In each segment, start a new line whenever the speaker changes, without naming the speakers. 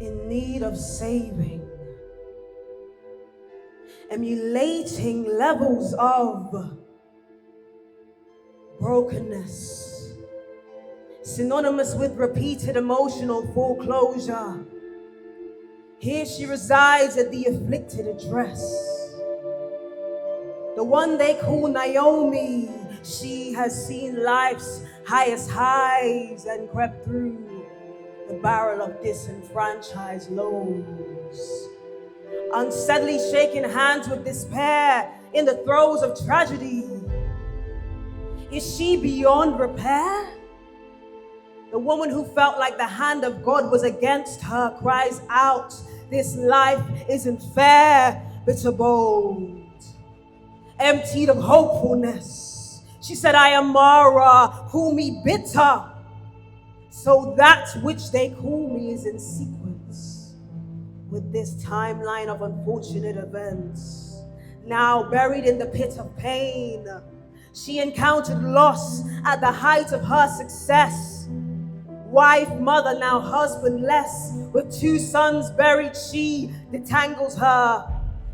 in need of saving, emulating levels of brokenness, synonymous with repeated emotional foreclosure. Here she resides at the afflicted address, the one they call Naomi. She has seen life's highest highs and crept through the barrel of disenfranchised lows, unsteadily shaking hands with despair in the throes of tragedy. Is she beyond repair? The woman who felt like the hand of God was against her cries out, "This life isn't fair," bitter bold, emptied of hopefulness. She said, "I am Mara, call me bitter. So that which they call me is in sequence with this timeline of unfortunate events. Now buried in the pit of pain, she encountered loss at the height of her success. Wife, mother, now husbandless, with 2 sons buried, she detangles her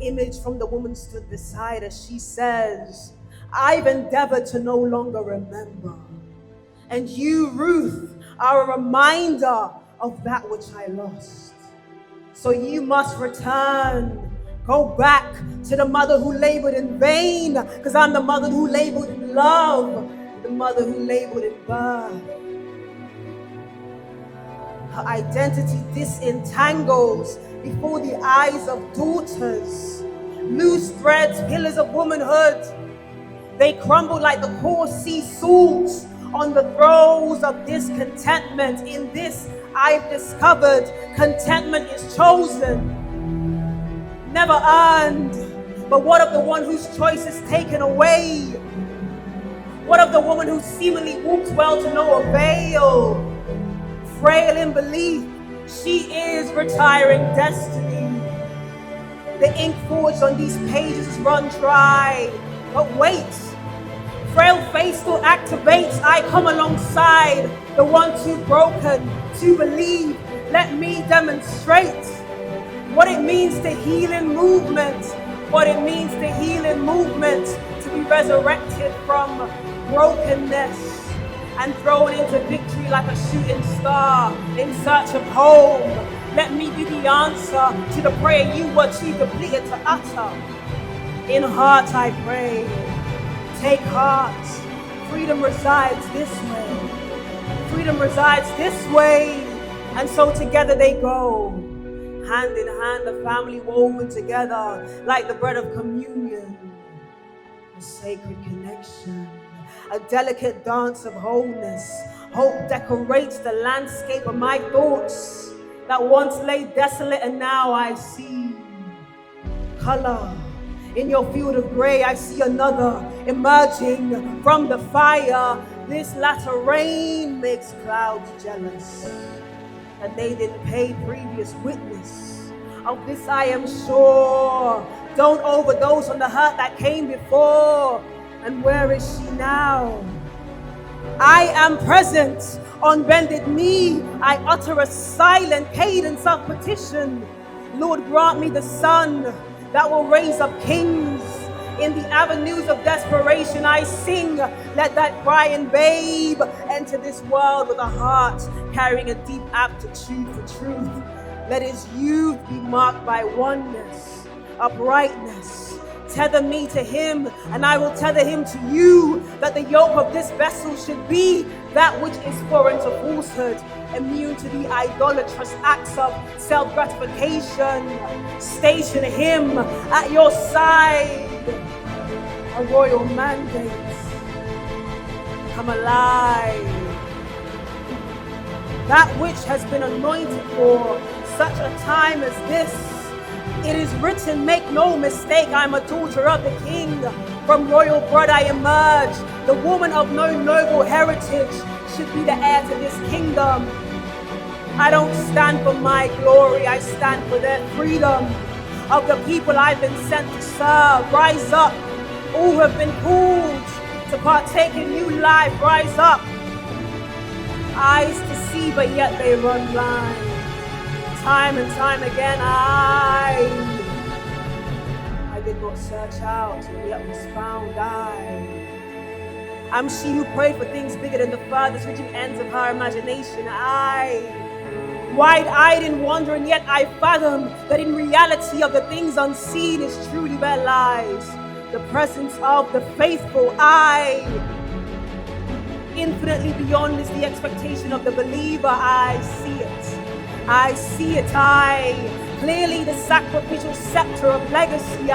image from the woman stood beside her. She says, "I've endeavored to no longer remember. And you, Ruth, are a reminder of that which I lost. So you must return. Go back to the mother who labored in vain, because I'm the mother who labored in love, the mother who labored in birth." Her identity disentangles before the eyes of daughters. Loose threads, pillars of womanhood, they crumble like the coarse sea salt on the throes of discontentment. In this I've discovered contentment is chosen, never earned. But what of the one whose choice is taken away? What of the woman who seemingly walks well to no avail? Frail in belief, she is retiring destiny. The ink forged on these pages is run dry. But wait, frail faith still activates. I come alongside the one too broken to believe. Let me demonstrate what it means to heal in movement, what it means to heal in movement, to be resurrected from brokenness and thrown into victory like a shooting star in search of home. Let me be the answer to the prayer you were too depleted to utter. In heart I pray, take heart. Freedom resides this way. Freedom resides this way. And so together they go, hand in hand, a family woven together like the bread of communion, a sacred connection, a delicate dance of wholeness. Hope decorates the landscape of my thoughts that once lay desolate, and now I see color. In your field of gray, I see another emerging from the fire. This latter rain makes clouds jealous, and they didn't pay previous witness. Of this I am sure. Don't overdose on the hurt that came before. And where is she now? I am present. On bended knee, I utter a silent cadence of petition. Lord, grant me the son that will raise up kings. In the avenues of desperation I sing. Let that crying babe enter this world with a heart carrying a deep aptitude for truth. Let his youth be marked by oneness, uprightness. Tether me to him, and I will tether him to you, that the yoke of this vessel should be that which is foreign to falsehood, immune to the idolatrous acts of self-gratification. Station him at your side, a royal mandate. Come alive. That which has been anointed for such a time as this. It is written, make no mistake, I'm a daughter of the king. From royal blood I emerge. The woman of no noble heritage should be the heir to this kingdom. I don't stand for my glory, I stand for their freedom. Of the people I've been sent to serve, rise up. All who have been called to partake in new life, rise up. Eyes to see, but yet they run blind. Time and time again, I did not search out, and yet was found. I'm she who prayed for things bigger than the furthest reaching ends of her imagination. Wide-eyed in wonder, and yet I fathom that in reality of the things unseen is truly where lies the presence of the faithful. Infinitely beyond is the expectation of the believer. I see it. Clearly the sacrificial scepter of legacy.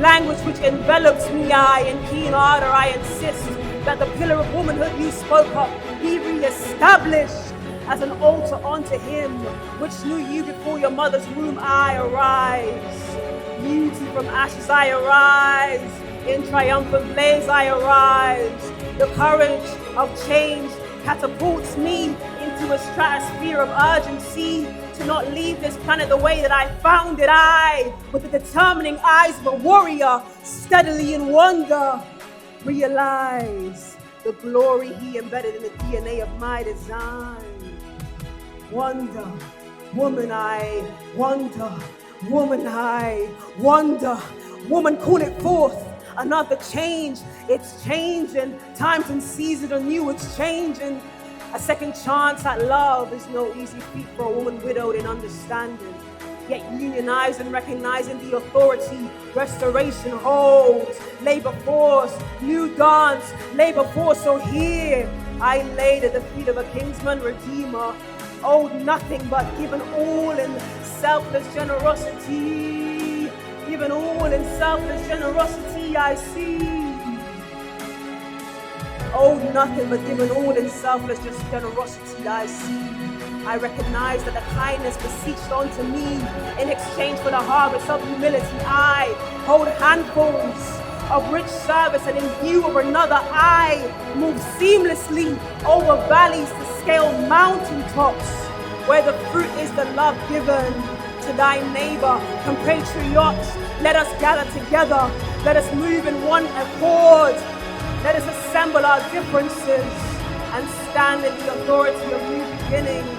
Language which envelops me. In keen ardor I insist that the pillar of womanhood you spoke of be re-established as an altar unto him which knew you before your mother's womb. I arise, beauty from ashes. I arise, in triumphant blaze. I arise. The courage of change catapults me into a stratosphere of urgency to not leave this planet the way that I found it. With the determining eyes of a warrior, steadily in wonder, realize the glory he embedded in the DNA of my design. Wonder, woman, I wonder. Woman, I wonder. Woman, call it forth. Another change. It's changing. Times and seasons are new. It's changing. A second chance at love is no easy feat for a woman widowed in understanding. Yet unionized and recognizing the authority restoration holds. Labor force, new dance, labor force. So here I laid at the feet of a kinsman redeemer, owed nothing but given all in selfless generosity. Given all in selfless generosity, I see. Owed nothing but given all in selfless generosity, I see. I recognize that the kindness beseeched unto me in exchange for the harvest of humility. I hold handfuls of rich service, and in view of another, I move seamlessly over valleys to scale mountaintops, where the fruit is the love given to thy neighbor. Compatriots, let us gather together. Let us move in one accord. Let us assemble our differences and stand in the authority of new beginnings.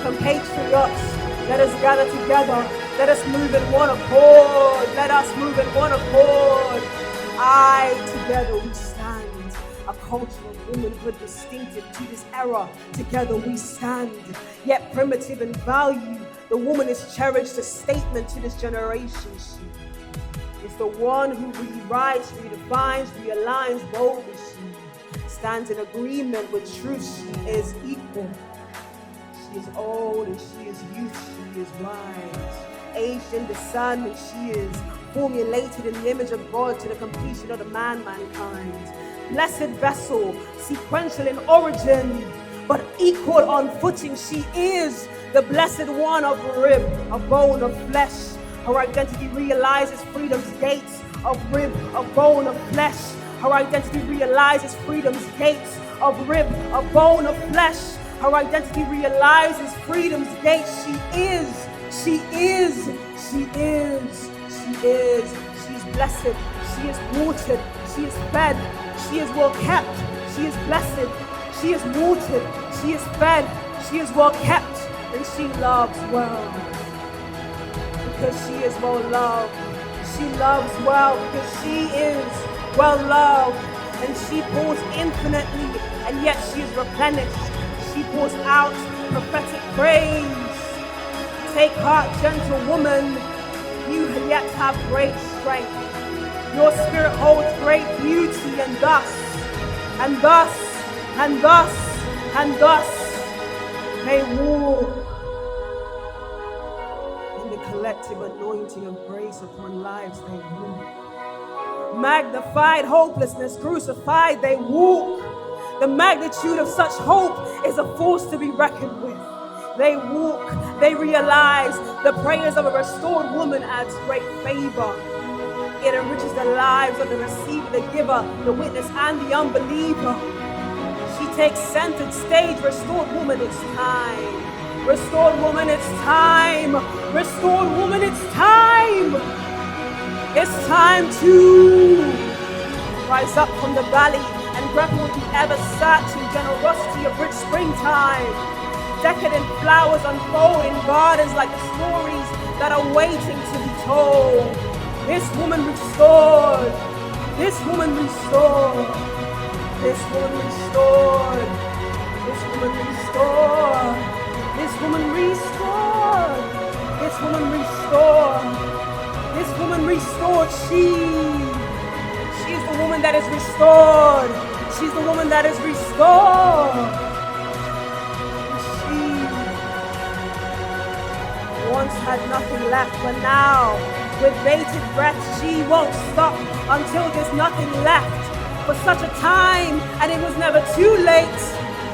Compatriots, let us gather together. Let us move in one accord. Let us move in one accord. Together we stand. A culture of womanhood distinctive to this era. Together we stand. Yet primitive in value, the woman is cherished, a statement to this generation. She is the one who rewrites, redefines, realigns boldly. She stands in agreement with truth. She is equal. She is old and she is youth. She is wise. Aged in discernment, she is formulated in the image of God to the completion of the mankind. Blessed vessel, sequential in origin, but equal on footing. She is the blessed one of rib, a bone of flesh. Her identity realizes freedom's gates of rib, of bone of flesh. Her identity realizes freedom's gates of rib, a bone of flesh. Her identity realizes freedom's gates. She is. She's blessed. She is watered. She is fed. She is well kept. She is blessed. She is watered. She is fed. She is well kept. And she loves well. Because she is well loved. She loves well because she is well loved. And she pours infinitely, and yet she is replenished. She pours out prophetic praise. Take heart, gentle woman. You yet have great strength. Your spirit holds great beauty, and thus may walk in the collective anointing of grace upon lives they walk. Magnified hopelessness, crucified they walk. The magnitude of such hope is a force to be reckoned with. They walk, they realize the prayers of a restored woman adds great favor. It enriches the lives of the receiver, the giver, the witness, and the unbeliever. She takes centered stage. Restored woman, it's time. Restored woman, it's time. Restored woman, it's time. It's time to rise up from the valley and grapple with the ever-searching generosity of rich springtime. Decadent flowers unfold in gardens like the stories that are waiting to be told. This woman restored. This woman restored. This woman restored. This woman restored. This woman restored. This woman restored. This woman restored. She's the woman that is restored. She's the woman that is restored. She once had nothing left, but now, with bated breath, she won't stop until there's nothing left. For such a time, and it was never too late.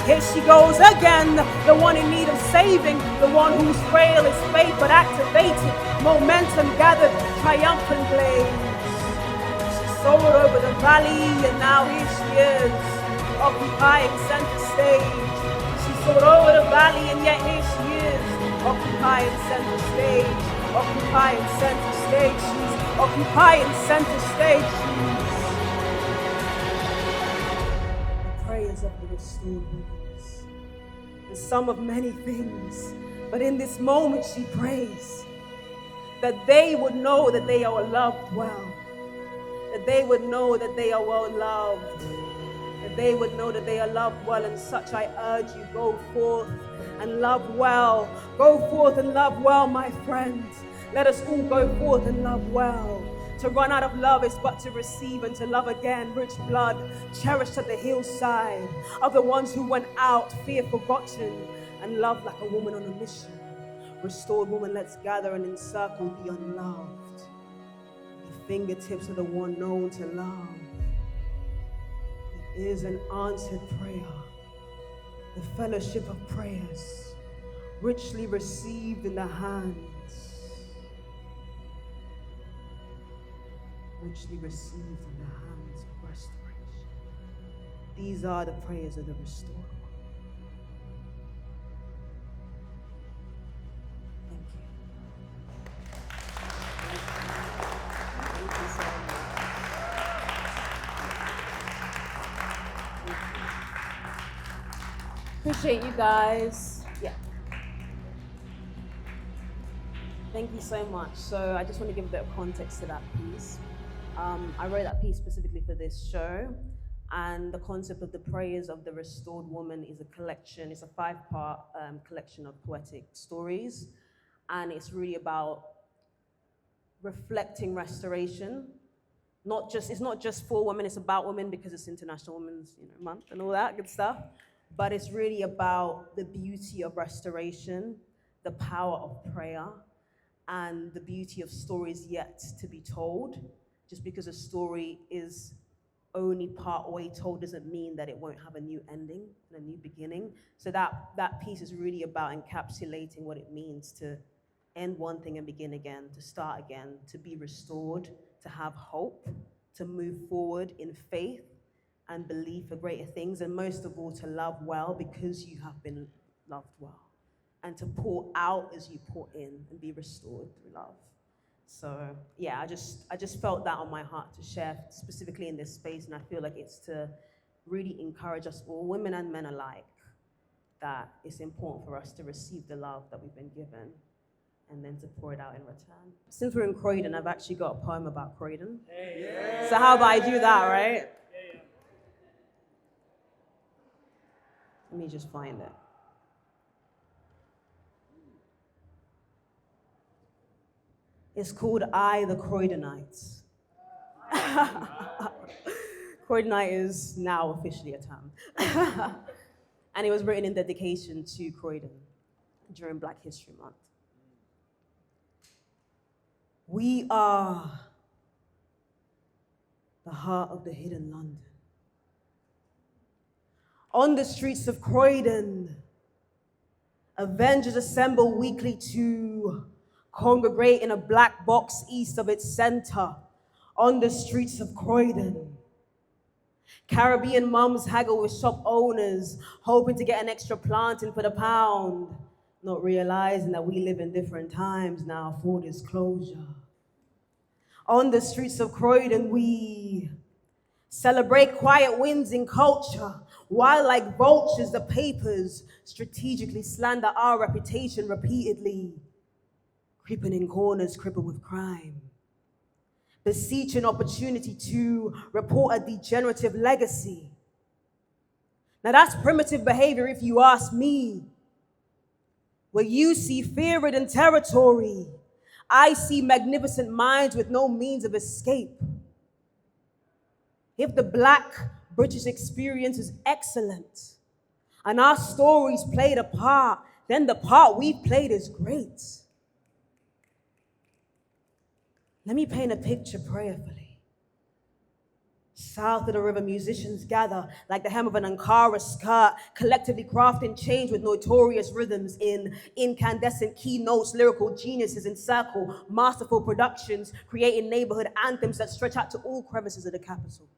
Here she goes again, the one in need of saving, the one whose frail is faith but activated, momentum gathered, triumphant blaze. She soared over the valley, and now here she is, occupying center stage. She soared over the valley, and yet here she is, occupying center stage, occupying center stage. She's occupying center stage. Prayers of the restored women's, the sum of many things, but in this moment she prays that they would know that they are loved well, that they would know that they are well loved, that they would know that they are loved well. And such I urge you, go forth and love well. Go forth and love well, my friends. Let us all go forth and love well. To run out of love is but to receive, and to love again, rich blood, cherished at the hillside, of the ones who went out, fear forgotten, and love like a woman on a mission. Restored woman, let's gather and encircle the unloved. The fingertips of the one known to love. It is an answered prayer, the fellowship of prayers, richly received in the hands. Richly received in the hands of restoration. These are the prayers of the restored. Thank you. Thank you so much. Appreciate you guys. Yeah. Thank you so much. So I just want to give a bit of context to that piece. I wrote that piece specifically for this show, and the concept of the prayers of the restored woman is a collection. It's a 5-part collection of poetic stories, and it's really about reflecting restoration. It's not just for women. It's about women because it's International Women's Month and all that good stuff. But it's really about the beauty of restoration, the power of prayer, and the beauty of stories yet to be told. Just because a story is only part way told doesn't mean that it won't have a new ending and a new beginning. So that piece is really about encapsulating what it means to end one thing and begin again, to start again, to be restored, to have hope, to move forward in faith and belief for greater things, and most of all, to love well because you have been loved well, and to pour out as you pour in and be restored through love. So yeah, I just felt that on my heart to share specifically in this space, and I feel like it's to really encourage us all, women and men alike, that it's important for us to receive the love that we've been given and then to pour it out in return. Since we're in Croydon, I've actually got a poem about Croydon. Hey, yeah. So how about I do that, right? Yeah. Let me just find it. It's called I, the Croydonites. Croydonite is now officially a term. And it was written in dedication to Croydon during Black History Month. We are the heart of the hidden London. On the streets of Croydon, Avengers assemble weekly to congregate in a black box east of its center. On the streets of Croydon, Caribbean mums haggle with shop owners, hoping to get an extra plant in for the pound, not realizing that we live in different times now, for disclosure. On the streets of Croydon, we celebrate quiet wins in culture, While like vultures, the papers strategically slander our reputation repeatedly, creeping in corners crippled with crime, beseeching opportunity to report a degenerative legacy. Now that's primitive behavior if you ask me. Where you see fear-ridden territory, I see magnificent minds with no means of escape. If the Black British experience is excellent and our stories played a part, then the part we played is great. Let me paint a picture prayerfully. South of the river, musicians gather like the hem of an Ankara skirt, collectively crafting change with notorious rhythms in incandescent keynotes, lyrical geniuses encircle masterful productions, creating neighborhood anthems that stretch out to all crevices of the capital.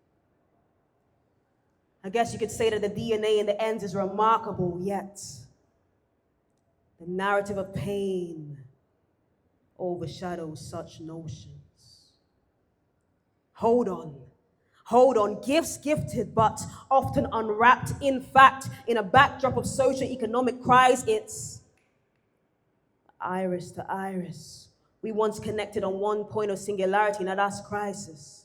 I guess you could say that the DNA in the ends is remarkable, yet the narrative of pain overshadows such notions. Hold on, gifts gifted but often unwrapped. In fact, in a backdrop of socio-economic cries, it's iris to iris. We once connected on one point of singularity, now that's crisis.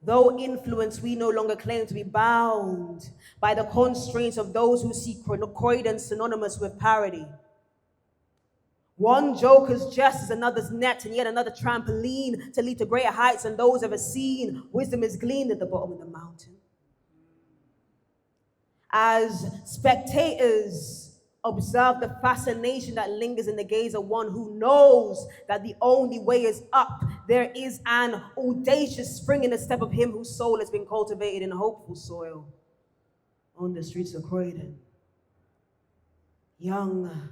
Though influence, we no longer claim to be bound by the constraints of those who see croydon synonymous with parody. One joker's jest is another's net, and yet another trampoline to lead to greater heights than those ever seen. Wisdom is gleaned at the bottom of the mountain. As spectators observe the fascination that lingers in the gaze of one who knows that the only way is up, there is an audacious spring in the step of him whose soul has been cultivated in hopeful soil on the streets of Croydon. Young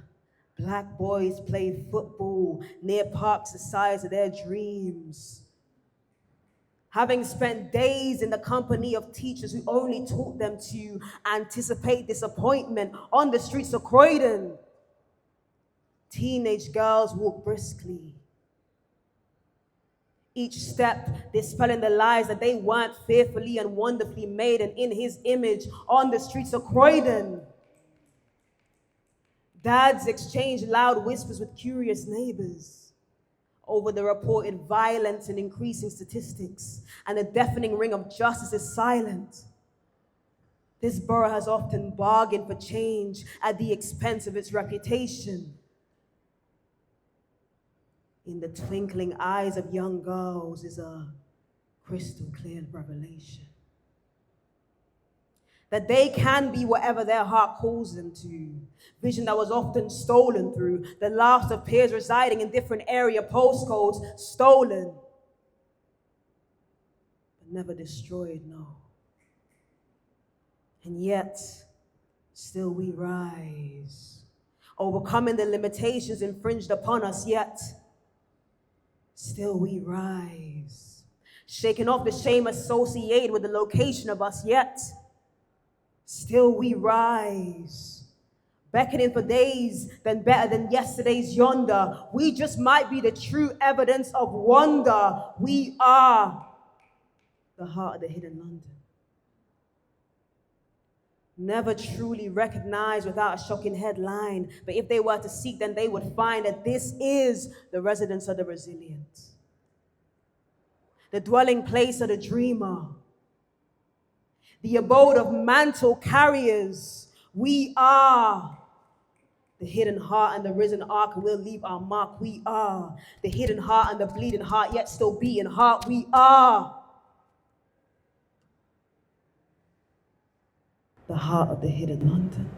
Black boys play football near parks the size of their dreams. Having spent days in the company of teachers who only taught them to anticipate disappointment on the streets of Croydon, teenage girls walk briskly, each step dispelling the lies that they weren't fearfully and wonderfully made and in his image on the streets of Croydon. Dads exchange loud whispers with curious neighbors over the reported violence and increasing statistics, and the deafening ring of justice is silent. This borough has often bargained for change at the expense of its reputation. In the twinkling eyes of young girls is a crystal clear revelation that they can be whatever their heart calls them to. Vision that was often stolen through the laughter of peers residing in different area postcodes, stolen, but never destroyed, no. And yet, still we rise, overcoming the limitations infringed upon us, yet, still we rise, shaking off the shame associated with the location of us, yet, still we rise, beckoning for days than better than yesterday's yonder. We just might be the true evidence of wonder. We are the heart of the hidden London. Never truly recognized without a shocking headline, but if they were to seek, then they would find that this is the residence of the resilient, the dwelling place of the dreamer, the abode of mantle carriers. We are the hidden heart and the risen ark, and we'll leave our mark. We are the hidden heart and the bleeding heart, yet still beating heart. We are the heart of the hidden London.